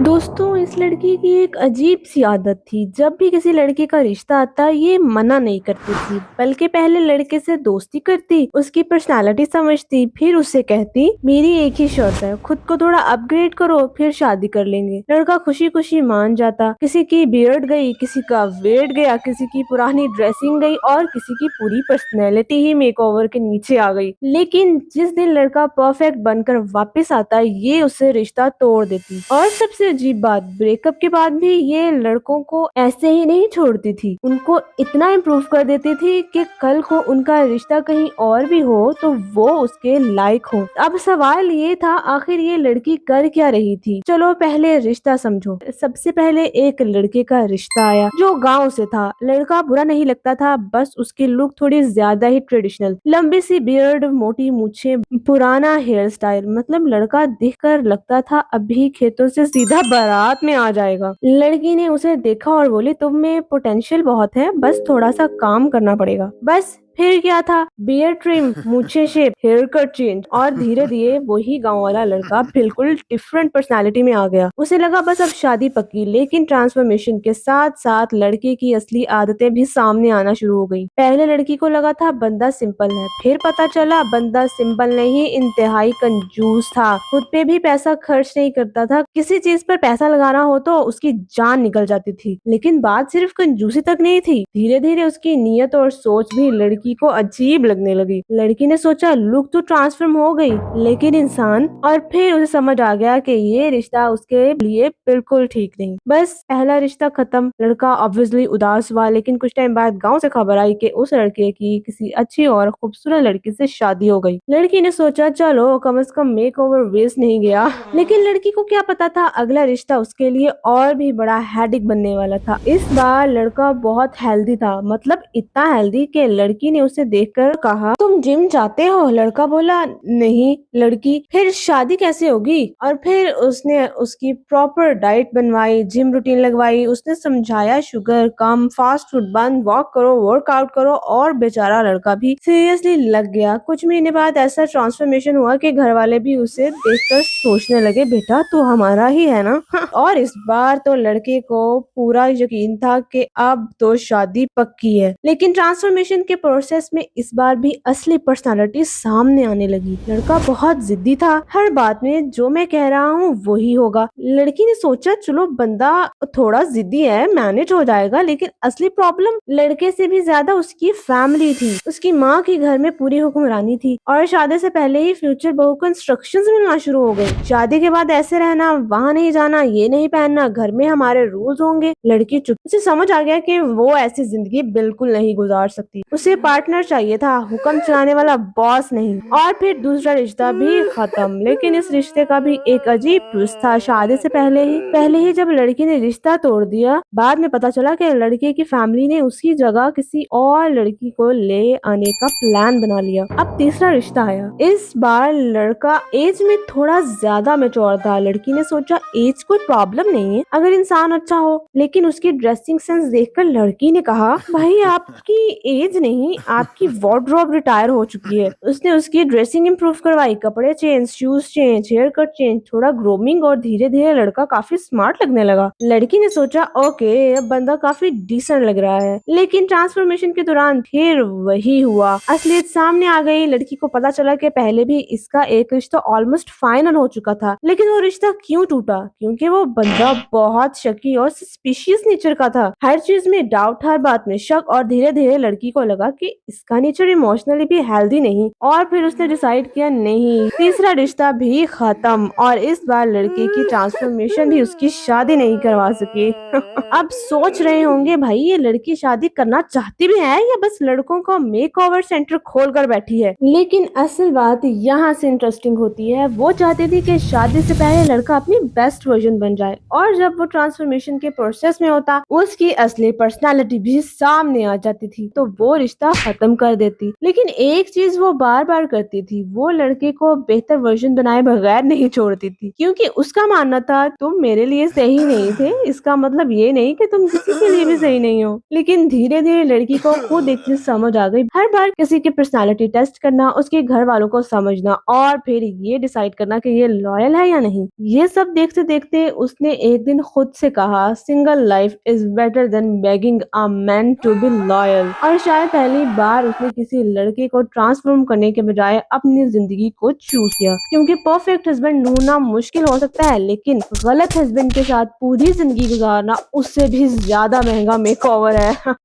दोस्तों, इस लड़की की एक अजीब सी आदत थी। जब भी किसी लड़के का रिश्ता आता ये मना नहीं करती थी, बल्कि पहले लड़के से दोस्ती करती, उसकी पर्सनालिटी समझती, फिर उससे कहती मेरी एक ही शर्त है, खुद को थोड़ा अपग्रेड करो फिर शादी कर लेंगे। लड़का खुशी खुशी मान जाता। किसी की बियर्ड गई, किसी का वेट गया, किसी की पुरानी ड्रेसिंग गई और किसी की पूरी पर्सनैलिटी ही मेकओवर के नीचे आ गई। लेकिन जिस दिन लड़का परफेक्ट बनकर वापस आता ये उससे रिश्ता तोड़ देती। और सबसे अजीब बात, ब्रेकअप के बाद भी ये लड़कों को ऐसे ही नहीं छोड़ती थी, उनको इतना इम्प्रूव कर देती थी कि कल को उनका रिश्ता कहीं और भी हो तो वो उसके लायक हो। अब सवाल ये था, आखिर ये लड़की कर क्या रही थी। चलो पहले रिश्ता समझो। सबसे पहले एक लड़के का रिश्ता आया जो गांव से था। लड़का बुरा नहीं लगता था, बस उसकी लुक थोड़ी ज्यादा ही ट्रेडिशनल, लंबी सी बियर्ड, मोटी मूछें, पुराना हेयर स्टाइल। मतलब लड़का दिखकर लगता था अभी खेतों से सीधा बारात में आ जाएगा। लड़की ने उसे देखा और बोली तुम में पोटेंशियल बहुत है, बस थोड़ा सा काम करना पड़ेगा। बस फिर क्या था, बियर्ड ट्रिम, मूछें शेप, हेयर कट चेंज और धीरे धीरे वही गांव वाला लड़का बिल्कुल डिफरेंट पर्सनालिटी में आ गया। उसे लगा बस अब शादी पक्की। लेकिन ट्रांसफॉर्मेशन के साथ साथ लड़के की असली आदतें भी सामने आना शुरू हो गई। पहले लड़की को लगा था बंदा सिंपल है, फिर पता चला बंदा सिंपल नहीं, इंतहाई कंजूस था। खुद पे भी पैसा खर्च नहीं करता था, किसी चीज पर पैसा लगाना हो तो उसकी जान निकल जाती थी। लेकिन बात सिर्फ कंजूसी तक नहीं थी, धीरे धीरे उसकी नीयत और सोच भी लड़की को अजीब लगने लगी। लड़की ने सोचा लुक तो ट्रांसफॉर्म हो गई, लेकिन इंसान। और फिर उसे समझ आ गया कि ये रिश्ता उसके लिए बिल्कुल ठीक नहीं। बस पहला रिश्ता खत्म। लड़का ऑब्वियसली उदास हुआ, लेकिन कुछ टाइम बाद गांव से खबर आई कि उस लड़के की किसी अच्छी और खूबसूरत लड़की से शादी हो गई। लड़की ने सोचा चलो कम से कम मेकओवर वेस्ट नहीं गया। लेकिन लड़की को क्या पता था अगला रिश्ता उसके लिए और भी बड़ा हेडेक बनने वाला था। इस बार लड़का बहुत हेल्दी था, मतलब इतना हेल्दी कि लड़की ने उसे देखकर कहा तुम जिम जाते हो। लड़का बोला नहीं। लड़की फिर शादी कैसे होगी। और फिर उसने उसकी प्रॉपर डाइट बनवाई, जिम रूटीन लगवाई। उसने समझाया शुगर कम, फास्ट फूड बंद, वॉक करो, वर्कआउट करो। और बेचारा लड़का भी सीरियसली लग गया। कुछ महीने बाद ऐसा ट्रांसफॉर्मेशन हुआ कि घर वाले भी उसे देखकर सोचने लगे बेटा तू हमारा ही है ना। और इस बार तो लड़के को पूरा यकीन था कि अब तो शादी पक्की है। लेकिन ट्रांसफॉर्मेशन के प्रोसेस में इस बार भी असली पर्सनालिटी सामने आने लगी। लड़का बहुत जिद्दी था, हर बात में जो मैं कह रहा हूँ वही होगा। लड़की ने सोचा चलो बंदा थोड़ा जिद्दी है, मैनेज हो जाएगा। लेकिन असली प्रॉब्लम लड़के से भी ज्यादा उसकी फैमिली थी। उसकी माँ की घर में पूरी हुक्मरानी थी और शादी से पहले ही फ्यूचर बहू को इंस्ट्रक्शंस मिलना शुरू हो गए। शादी के बाद ऐसे रहना, वहाँ नहीं जाना, ये नहीं पहनना, घर में हमारे रूल्स होंगे। लड़की चुप से समझ आ गया कि वो ऐसी जिंदगी बिल्कुल नहीं गुजार सकती। उसे पार्टनर चाहिए था, हुक्म चलाने वाला बॉस नहीं। और फिर दूसरा रिश्ता भी खत्म। लेकिन इस रिश्ते का भी एक अजीब ट्विस्ट था। शादी से पहले ही जब लड़की ने रिश्ता तोड़ दिया, बाद में पता चला कि लड़के की फैमिली ने उसकी जगह किसी और लड़की को ले आने का प्लान बना लिया। अब तीसरा रिश्ता आया। इस बार लड़का एज में थोड़ा ज्यादा मैच्योर था। लड़की ने सोचा एज कोई प्रॉब्लम नहीं है अगर इंसान अच्छा हो। लेकिन उसकी ड्रेसिंग सेंस देखकर लड़की ने कहा भाई आपकी एज नहीं, आपकी वार्डरोब रिटायर हो चुकी है। उसने उसकी ड्रेसिंग इम्प्रूव करवाई, कपड़े change, shoes change, haircut change, थोड़ा ग्रूमिंग। और धीरे धीरे लड़का काफी स्मार्ट लगने लगा। लड़की ने सोचा ओके अब बंदा काफी डिसेंट लग रहा है। लेकिन ट्रांसफॉर्मेशन के दौरान फिर वही हुआ। असलियत सामने आ गई। लड़की को पता चला कि पहले भी इसका एक रिश्ता ऑलमोस्ट फाइनल हो चुका था। लेकिन वो रिश्ता क्यों टूटा? क्योंकि वो बंदा बहुत शकी और सस्पिशियस नेचर का था। हर चीज में डाउट, हर बात में शक। और धीरे धीरे लड़की को लगा कि इसका नेचर इमोशनली भी हेल्दी नहीं। और फिर उसने डिसाइड किया नहीं, तीसरा रिश्ता भी खत्म। और इस बार लड़के की ट्रांसफॉर्मेशन भी उसकी शादी नहीं करवा सकी। अब सोच रहे होंगे भाई ये लड़की शादी करना चाहती भी है या बस लड़कों का मेकओवर सेंटर खोल कर बैठी है। लेकिन असल बात यहाँ से इंटरेस्टिंग होती है। वो चाहती थी कि शादी से पहले लड़का अपनी बेस्ट वर्जन बन जाए। और जब वो ट्रांसफॉर्मेशन के प्रोसेस में होता उसकी असली पर्सनालिटी भी सामने आ जाती थी। तो वो रिश्ता खत्म कर देती। लेकिन एक चीज वो बार बार करती थी, वो लड़के को बेहतर वर्जन बनाए बगैर नहीं छोड़ती थी, क्योंकि उसका मानना था तुम मेरे लिए सही नहीं थे, इसका मतलब ये नहीं कि तुम किसी के लिए भी सही नहीं हो। लेकिन धीरे धीरे लड़की को खुद एक चीज समझ आ गई, हर बार किसी की पर्सनालिटी टेस्ट करना, उसके घर वालों को समझना और फिर ये डिसाइड करना कि ये लॉयल है या नहीं। ये सब देखते देखते उसने एक दिन खुद से कहा, single life is better than begging a man to be loyal. और शायद पहली बार उसने किसी लड़के को ट्रांसफॉर्म करने के बजाय अपनी जिंदगी को चूज किया, क्योंकि परफेक्ट हस्बैंड ढूंढना मुश्किल हो सकता है, लेकिन गलत हस्बैंड के साथ पूरी जिंदगी गुजारना उससे भी ज्यादा महंगा मेकओवर है।